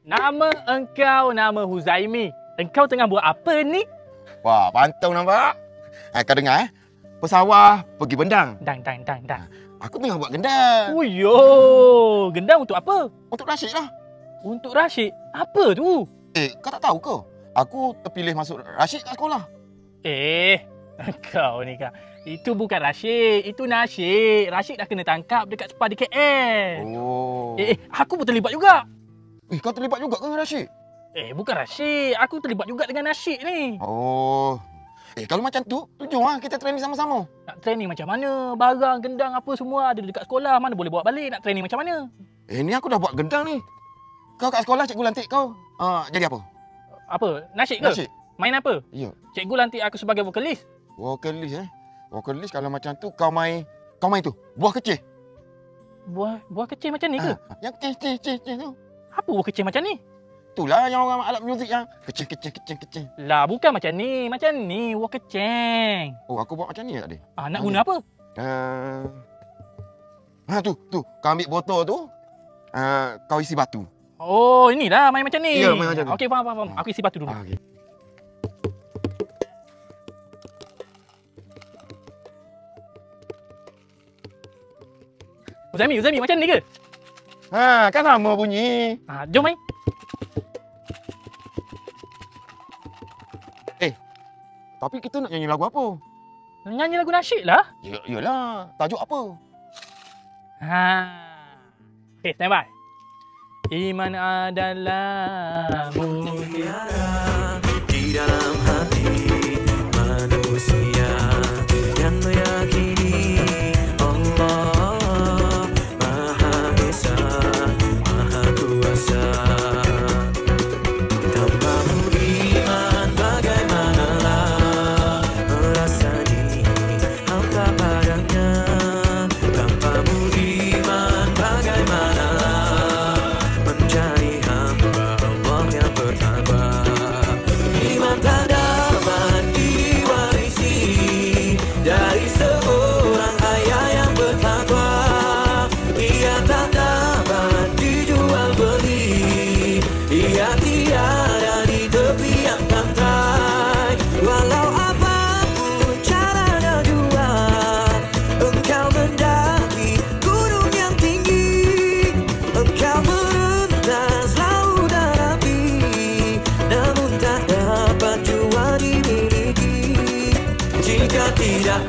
Nama engkau nama Huzaimi. Engkau tengah buat apa ni? Wah, pantang nampak. Kau dengar pesawah pergi bendang. Dang. Aku tengah buat gendang. Oh yo, gendang untuk apa? Untuk Rashid lah. Untuk Rashid. Apa tu? Kau tak tahu ke? Aku terpilih masuk Rashid kat sekolah. Engkau ni kan. Itu bukan Rashid, itu Nasyid. Rashid dah kena tangkap dekat spa di KL. Oh. Aku pun terlibat juga. Kau terlibat juga ke dengan Rashid? Bukan Rashid. Aku terlibat juga dengan Nasyid ni. Oh. Kalau macam tu, jom lah kita training sama-sama. Nak training macam mana? Barang, gendang apa semua ada dekat sekolah. Mana boleh bawa balik? Nak training macam mana? Ni aku dah buat gendang ni. Kau kat sekolah cikgu lantik kau. Jadi apa? Apa? Nasyid ke? Nasyid. Main apa? Ya. Cikgu lantik aku sebagai vokalis. Vokalis Vokalis kalau macam tu kau main tu. Buah kecil. Buah kecil macam ni ke? Yang kecil tu. Apa buah kecil macam ni? Itulah yang orang alat muzik yang kecil. Lah bukan macam ni. Macam ni buah keceng. Oh, aku buat macam ni tadi. Nak guna apa? Tu. Kau ambil botol tu. Kau isi batu. Oh, inilah main macam ni. Ya, main macam ni. Okey, faham. Aku isi batu dulu. Okay. Uzami macam ni ke? Kan sama bunyi. Jom main. Tapi kita nak nyanyi lagu apa? Nyanyi lagu nasyid lah. Yalah, tajuk apa? Stand by. Iman adalah mutiara di dalam hati manusia yang meyakini Allah Maha Esa, Maha Kuasa. Tanpamu iman bagaimanalah merasani hampa padanya. Tanpamu iman bagaimanalah menjadi hamba Allah yang bertakwa. Iman tak dapat diwarisi dari seorang ayah yang bertakwa. Ia tak dapat dijual beli. Ia tiada di tepian pantai. Walau apapun caranya jua engkau mendaki gunung yang tinggi. Engkau merentas laut dan api, namun tak dapat jua dimiliki. Jika tidak